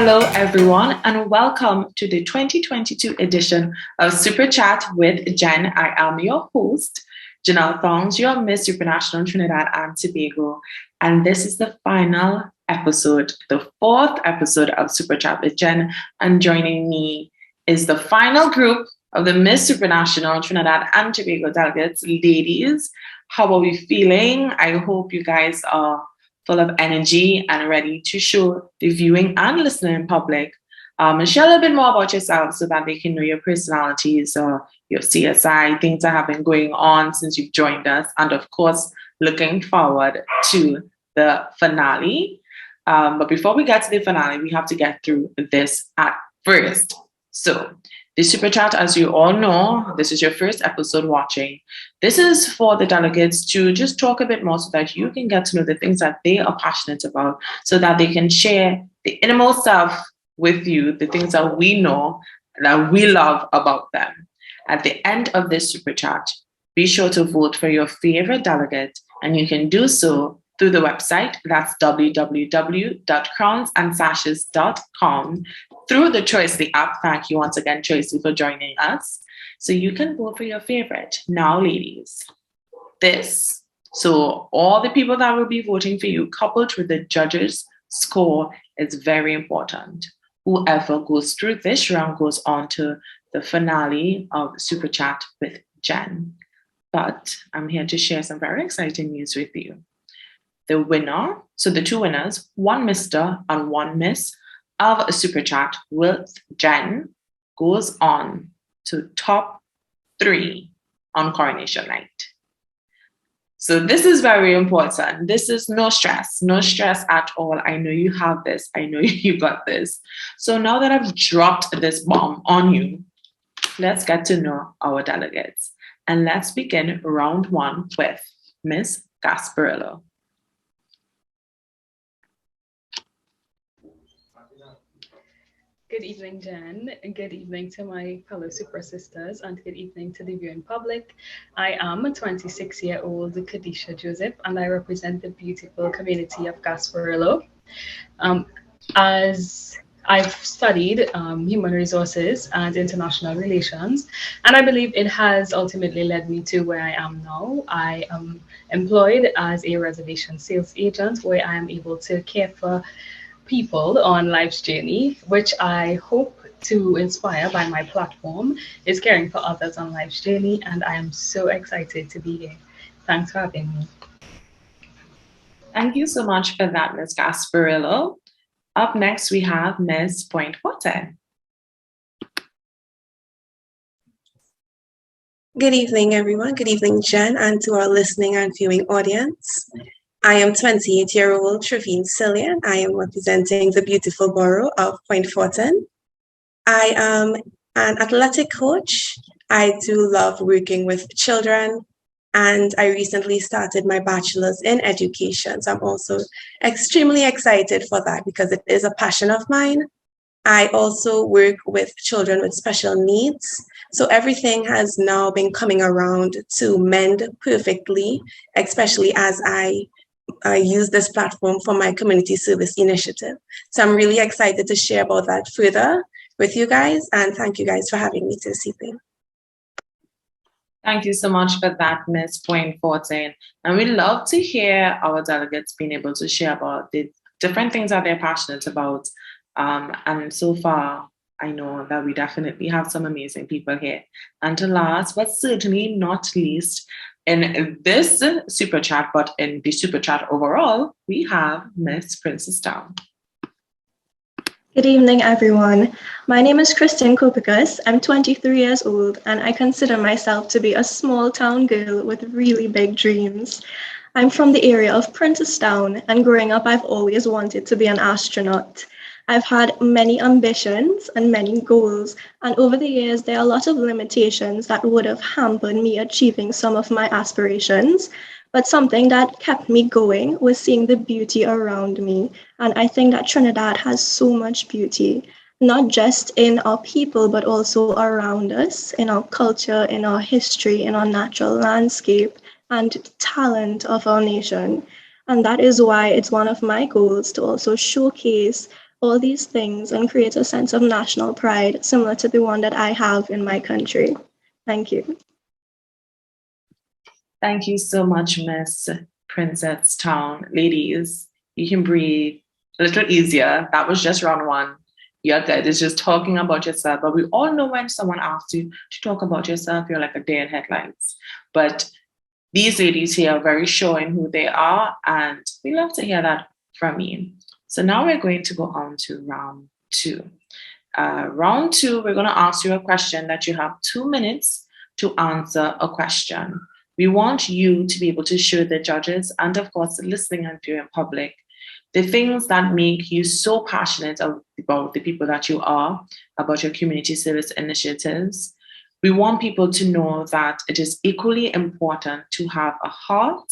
Hello, everyone, and welcome to the 2022 edition of Super Chat with Jen. I am your host, Janelle Thongs, your Miss Supranational Trinidad and Tobago. And this is the final episode, the fourth episode of Super Chat with Jen. And joining me is the final group of the Miss Supranational Trinidad and Tobago delegates. Ladies, how are we feeling? I hope you guys are full of energy and ready to show the viewing and listening public and share a little bit more about yourself so that they can know your personalities or your CSI, things that have been going on since you've joined us. And of course, looking forward to the finale. But before we get to the finale, we have to get through this at first. So the Super Chat, as you all know, this is your first episode watching. This is for the delegates to just talk a bit more so that you can get to know the things that they are passionate about, so that they can share the innermost self with you, the things that we know, that we love about them. At the end of this Super Chat, be sure to vote for your favorite delegate, and you can do so through the website. That's www.crownsandSashes.com. Through the Choicely app. Thank you once again, Choicely, for joining us. So you can vote for your favorite. Now, ladies, so all the people that will be voting for you, coupled with the judges' score, is very important. Whoever goes through this round goes on to the finale of Super Chat with Jen. But I'm here to share some very exciting news with you. The winner, so the two winners, one Mr. and one Miss of a Super Chat with Jen, goes on to top 3 on Coronation Night. So this is very important. This is no stress at all. I know you have this. I know you got this. So now that I've dropped this bomb on you, let's get to know our delegates. And let's begin round 1 with Miss Gasparillo. Good evening, Jen. Good evening to my fellow Supra sisters, and good evening to the viewing public. I am a 26-year-old Kadisha Joseph, and I represent the beautiful community of Gasparillo. As I've studied human resources and international relations, and I believe it has ultimately led me to where I am now. I am employed as a reservation sales agent, where I am able to care for people on life's journey, which I hope to inspire by my platform, is caring for others on life's journey, and I am so excited to be here. Thanks for having me. Thank you so much for that, Ms. Gasparillo. Up next, we have Ms. Pointe-Forte. Good evening, everyone. Good evening, Jen, and to our listening and viewing audience. I am 28-year-old Trevine Cillian. I am representing the beautiful borough of Pointe-Forte. I am an athletic coach. I do love working with children, and I recently started my bachelor's in education. So I'm also extremely excited for that because it is a passion of mine. I also work with children with special needs. So everything has now been coming around to mend perfectly, especially as I use this platform for my community service initiative. So I'm really excited to share about that further with you guys, and thank you guys for having me this evening. Thank you so much for that, Ms. Pointe-Forte. And we love to hear our delegates being able to share about the different things that they're passionate about. And so far, I know that we definitely have some amazing people here. And to last, but certainly not least, in this Super Chat, but in the Super Chat overall, we have Miss Princess Town. Good evening, everyone. My name is Christine Kopikas. I'm 23 years old, and I consider myself to be a small town girl with really big dreams. I'm from the area of Princestown, and growing up, I've always wanted to be an astronaut. I've had many ambitions and many goals, and over the years, there are a lot of limitations that would have hampered me achieving some of my aspirations. But something that kept me going was seeing the beauty around me. And I think that Trinidad has so much beauty, not just in our people, but also around us, in our culture, in our history, in our natural landscape, and talent of our nation. And that is why it's one of my goals to also showcase all these things, and create a sense of national pride similar to the one that I have in my country. Thank you. Thank you so much, Miss Princess Town. Ladies, you can breathe a little easier. That was just round one. You're good. It's just talking about yourself. But we all know when someone asks you to talk about yourself, you're like a deer in headlights. But these ladies here are very sure in who they are, and we love to hear that from you. So now we're going to go on to round two. Round two, we're going to ask you a question that you have 2 minutes to answer a question. We want you to be able to show the judges and, of course, the listening and viewing public the things that make you so passionate about the people that you are, about your community service initiatives. We want people to know that it is equally important to have a heart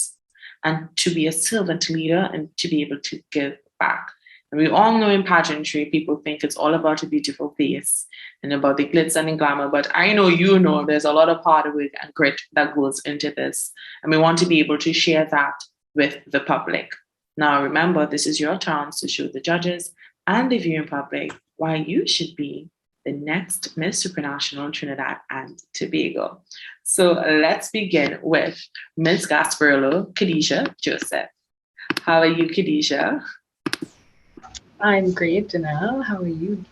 and to be a servant leader and to be able to give back. And we all know in pageantry, people think it's all about a beautiful face and about the glitz and the glamour. But I know you know there's a lot of hard work and grit that goes into this. And we want to be able to share that with the public. Now, remember, this is your chance to show the judges and the viewing public why you should be the next Miss Supranational Trinidad and Tobago. So let's begin with Miss Gasparello, Khadijah Joseph. How are you, Khadijah? I'm great, Janelle. How are you?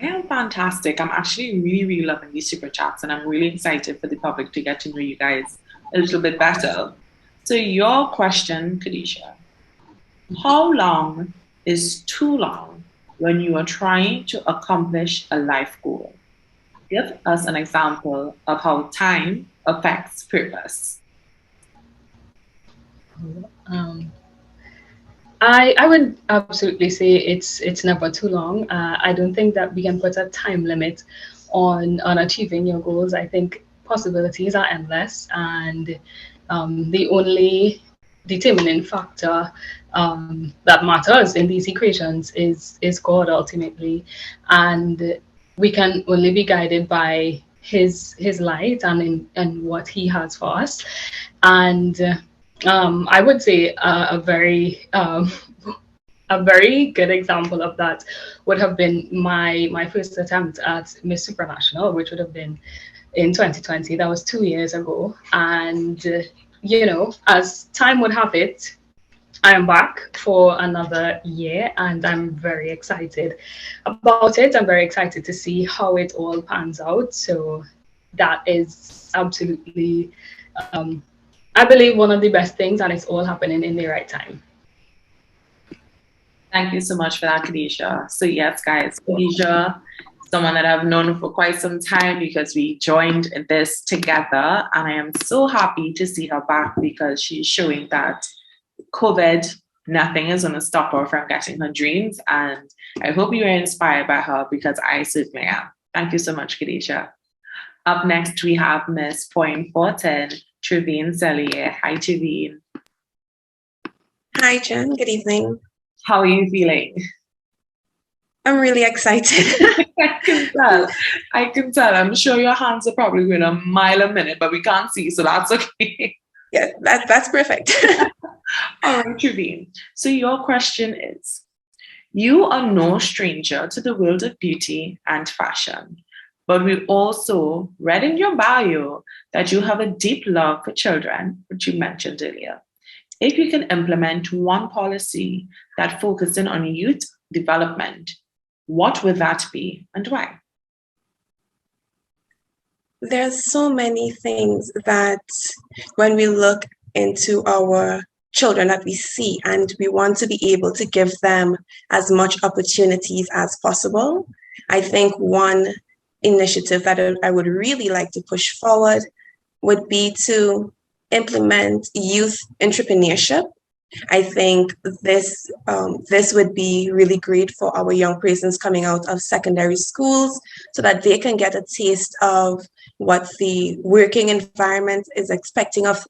I am fantastic. I'm actually really loving these super chats, and I'm really excited for the public to get to know you guys a little bit better. So your question, Khadijah, how long is too long when you are trying to accomplish a life goal? Give us an example of how time affects purpose. I would absolutely say it's never too long. I don't think that we can put a time limit on achieving your goals. I think possibilities are endless, and the only determining factor that matters in these equations is God ultimately, and we can only be guided by His light and what He has for us. And I would say a very good example of that would have been my first attempt at Miss Supranational, which would have been in 2020. That was 2 years ago, and as time would have it, I am back for another year, and I'm very excited about it. I'm very excited to see how it all pans out. So that is absolutely, I believe, one of the best things, and it's all happening in the right time. Thank you so much for that, Khadijah. So yes, guys, Khadijah, someone that I've known for quite some time because we joined this together, and I am so happy to see her back because she's showing that COVID, nothing is going to stop her from getting her dreams. And I hope you are inspired by her because I certainly am. Thank you so much, Khadijah. Up next, we have Miss Point 410, Trevine Cellier. Hi, Trevine. Hi, Jen. Good evening. How are you feeling? I'm really excited. I can tell. I can tell. I'm sure your hands are probably going a mile a minute, but we can't see, so that's okay. Yeah, that's perfect. All right, Trevine. So your question is, you are no stranger to the world of beauty and fashion, but we also read in your bio that you have a deep love for children, which you mentioned earlier. If you can implement one policy that focuses on youth development, what would that be and why? There's so many things that when we look into our children that we see, and we want to be able to give them as much opportunities as possible. I think one initiative that I would really like to push forward would be to implement youth entrepreneurship. I think this would be really great for our young persons coming out of secondary schools so that they can get a taste of what the working environment is expecting of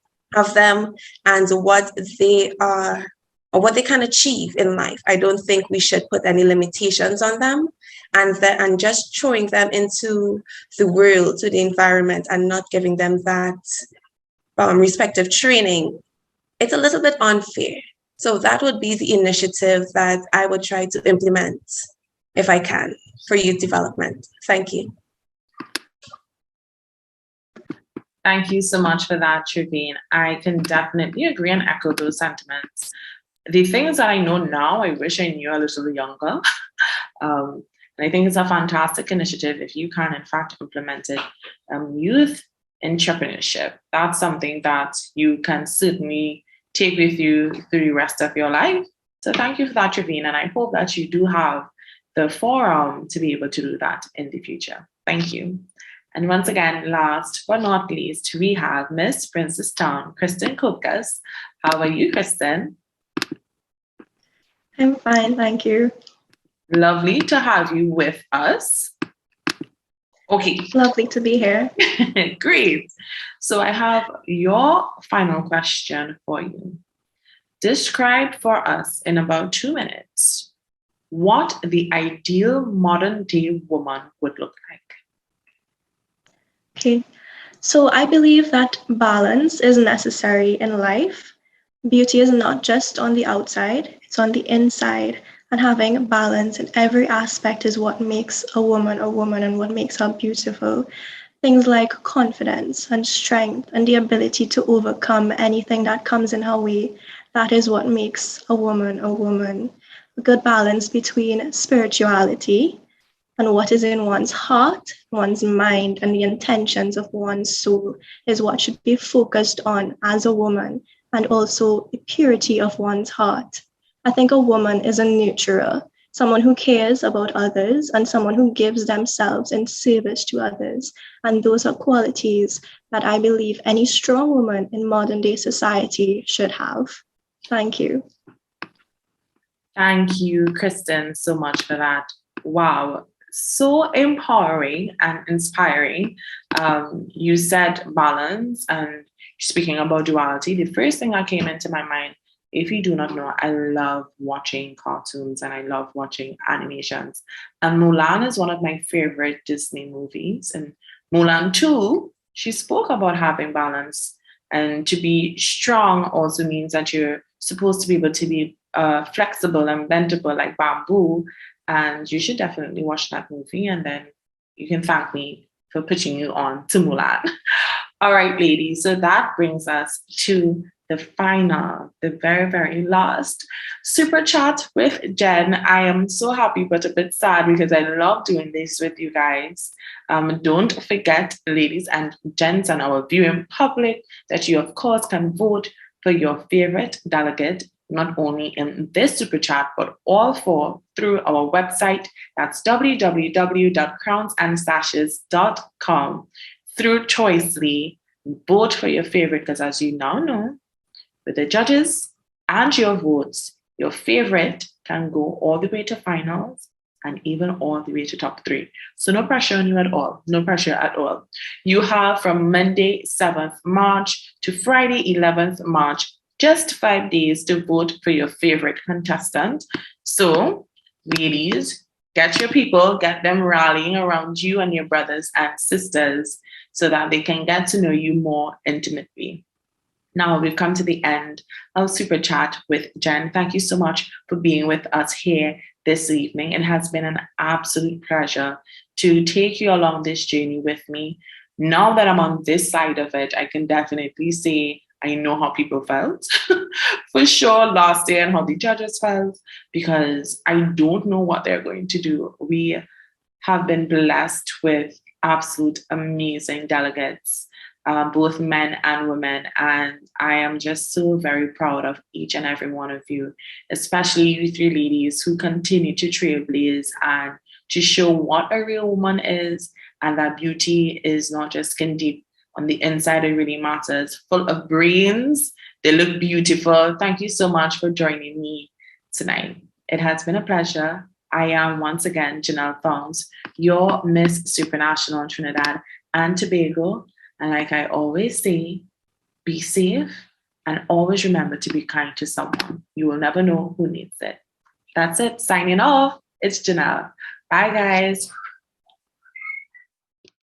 them and what they are or what they can achieve in life. I don't think we should put any limitations on them and just throwing them into the world, to the environment, and not giving them that respective training. It's a little bit unfair. So that would be the initiative that I would try to implement. if I can, for youth development. Thank you. Thank you so much for that, Trevine. I can definitely agree and echo those sentiments. The things that I know now, I wish I knew a little younger. And I think it's a fantastic initiative if you can, in fact, implement it. Youth entrepreneurship, that's something that you can certainly take with you through the rest of your life. So thank you for that, Trevine. And I hope that you do have the forum to be able to do that in the future. Thank you. And once again, last but not least, we have Miss Princess Town, Kristen Kokas. How are you, Kristen? I'm fine, thank you. Lovely to have you with us. Okay. Lovely to be here. Great. So I have your final question for you. Describe for us in about 2 minutes what the ideal modern day woman would look like. Okay, so I believe that balance is necessary in life. Beauty is not just on the outside, it's on the inside. And having balance in every aspect is what makes a woman and what makes her beautiful. Things like confidence and strength and the ability to overcome anything that comes in her way. That is what makes a woman a woman. A good balance between spirituality and what is in one's heart, one's mind, and the intentions of one's soul is what should be focused on as a woman, and also the purity of one's heart. I think a woman is a nurturer, someone who cares about others and someone who gives themselves in service to others. And those are qualities that I believe any strong woman in modern day society should have. Thank you. Thank you, Kristen, so much for that. Wow. So empowering and inspiring. You said balance and speaking about duality. The first thing that came into my mind, if you do not know, I love watching cartoons and I love watching animations. And Mulan is one of my favorite Disney movies. And Mulan 2, she spoke about having balance. And to be strong also means that you're supposed to be able to be flexible and bendable like bamboo. And you should definitely watch that movie, and then you can thank me for putting you on to Mulan. All right, ladies. So that brings us to the final, the very, very last super chat with Jen. I am so happy but a bit sad because I love doing this with you guys. Don't forget, ladies and gents and our viewing public, that you, of course, can vote for your favorite delegate, not only in this super chat, but all four through our website. That's www.crownsandSashes.com. Through Choicely, vote for your favorite, because as you now know, with the judges and your votes, your favorite can go all the way to finals and even all the way to top 3. So no pressure on you at all. No pressure at all. You have from Monday, 7th March to Friday, 11th March, just 5 days to vote for your favorite contestant. So, ladies, get your people, get them rallying around you and your brothers and sisters so that they can get to know you more intimately. Now we've come to the end of Super Chat with Jen. Thank you so much for being with us here this evening. It has been an absolute pleasure to take you along this journey with me. Now that I'm on this side of it, I can definitely say I know how people felt for sure last year and how the judges felt, because I don't know what they're going to do. We have been blessed with absolute amazing delegates, both men and women. And I am just so very proud of each and every one of you, especially you 3 ladies who continue to trailblaze and to show what a real woman is, and that beauty is not just skin deep. On the inside, it really matters. Full of brains, they look beautiful. Thank you so much for joining me tonight. It has been a pleasure. I am once again Janelle Thongs, your Miss Supranational Trinidad and Tobago. And like I always say, be safe and always remember to be kind to someone. You will never know who needs it. That's it. Signing off. It's Janelle. Bye, guys.